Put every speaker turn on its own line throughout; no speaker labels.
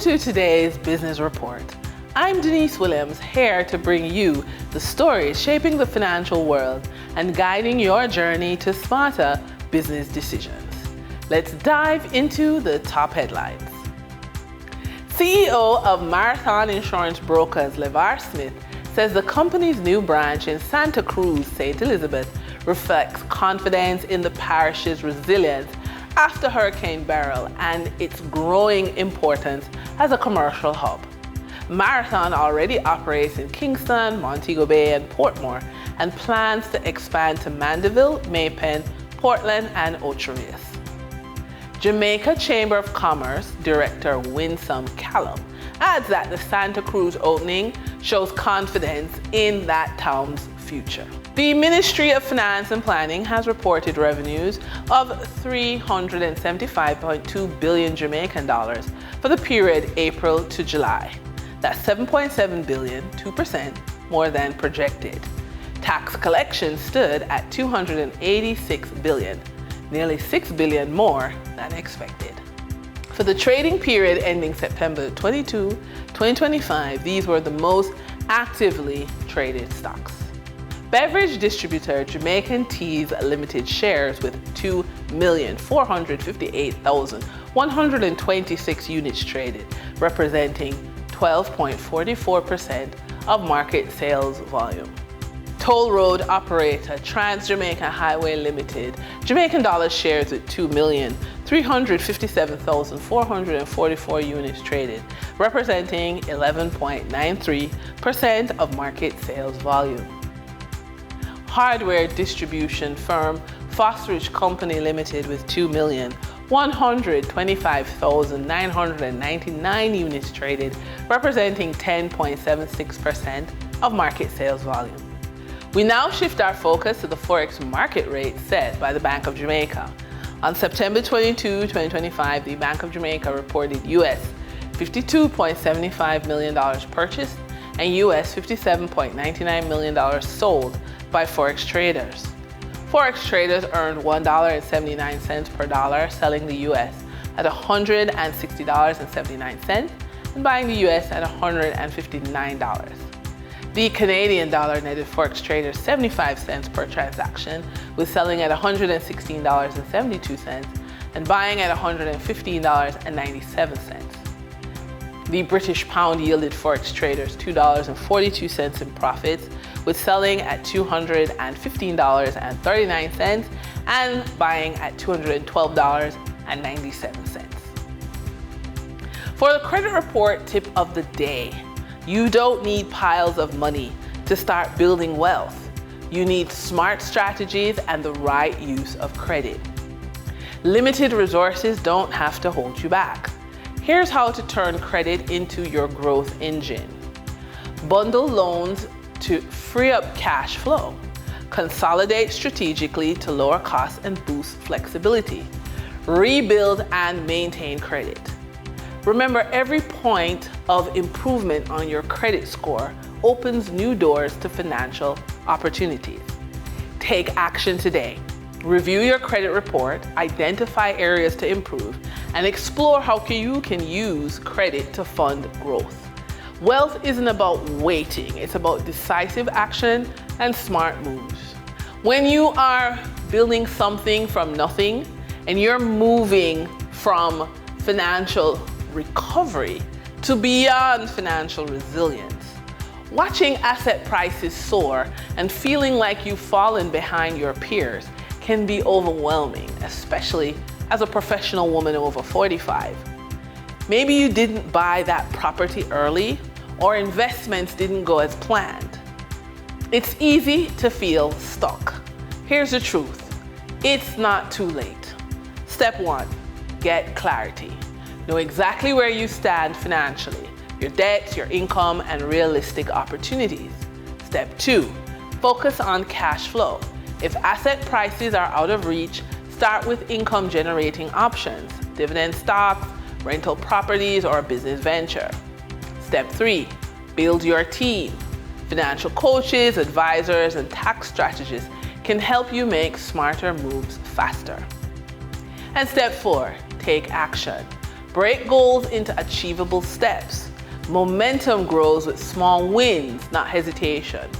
to today's business report. I'm Denise Williams, here to bring you the stories shaping the financial world and guiding your journey to smarter business decisions. Let's dive into the top headlines. CEO of Marathon Insurance Brokers, LeVar Smith, says the company's new branch in Santa Cruz, St. Elizabeth, reflects confidence in the parish's resilience after Hurricane Beryl and its growing importance as a commercial hub. Marathon already operates in Kingston, Montego Bay, and Portmore, and plans to expand to Mandeville, Maypen, Portland, and Ocho Rios. Jamaica Chamber of Commerce Director Winsome Callum adds that the Santa Cruz opening shows confidence in that town's future. The Ministry of Finance and Planning has reported revenues of 375.2 billion Jamaican dollars for the period April to July. That's 7.7 billion, 2% more than projected. Tax collection stood at 286 billion, nearly 6 billion more than expected. For the trading period ending September 22, 2025, these were the most actively traded stocks. Beverage distributor Jamaican Teas Limited shares with 2,458,126 units traded, representing 12.44% of market sales volume. Toll road operator Trans-Jamaica Highway Limited, Jamaican dollar shares with 2,357,444 units traded, representing 11.93% of market sales volume. Hardware distribution firm Fosterage Company Limited with 2,125,999 units traded, representing 10.76% of market sales volume. We now shift our focus to the Forex market rate set by the Bank of Jamaica. On September 22, 2025, the Bank of Jamaica reported US $52.75 million purchased and US $57.99 million sold by Forex traders. Forex traders earned $1.79 per dollar, selling the US at $160.79 and buying the US at $159. The Canadian dollar netted Forex traders 75 cents per transaction, with selling at $116.72 and buying at $115.97. The British pound yielded Forex traders $2.42 in profits, with selling at $215.39 and buying at $212.97. For the credit report tip of the day, you don't need piles of money to start building wealth. You need smart strategies and the right use of credit. Limited resources don't have to hold you back. Here's how to turn credit into your growth engine. Bundle loans to free up cash flow. Consolidate strategically to lower costs and boost flexibility. Rebuild and maintain credit. Remember, every point of improvement on your credit score opens new doors to financial opportunities. Take action today. Review your credit report, identify areas to improve, and explore how you can use credit to fund growth. Wealth isn't about waiting, it's about decisive action and smart moves. When you are building something from nothing and you're moving from financial recovery to beyond financial resilience, watching asset prices soar and feeling like you've fallen behind your peers can be overwhelming, especially as a professional woman over 45. Maybe you didn't buy that property early, or investments didn't go as planned. It's easy to feel stuck. Here's the truth. It's not too late. Step 1, get clarity. Know exactly where you stand financially, your debts, your income, and realistic opportunities. Step 2, focus on cash flow. If asset prices are out of reach, start with income generating options, dividend stocks, rental properties, or a business venture. Step 3, build your team. Financial coaches, advisors, and tax strategists can help you make smarter moves faster. And step 4, take action. Break goals into achievable steps. Momentum grows with small wins, not hesitation.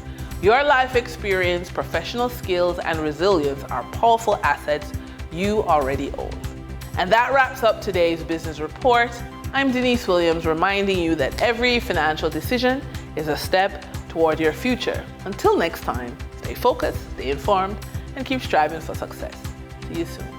Your life experience, professional skills, and resilience are powerful assets you already own. And that wraps up today's business report. I'm Denise Williams, reminding you that every financial decision is a step toward your future. Until next time, stay focused, stay informed, and keep striving for success. See you soon.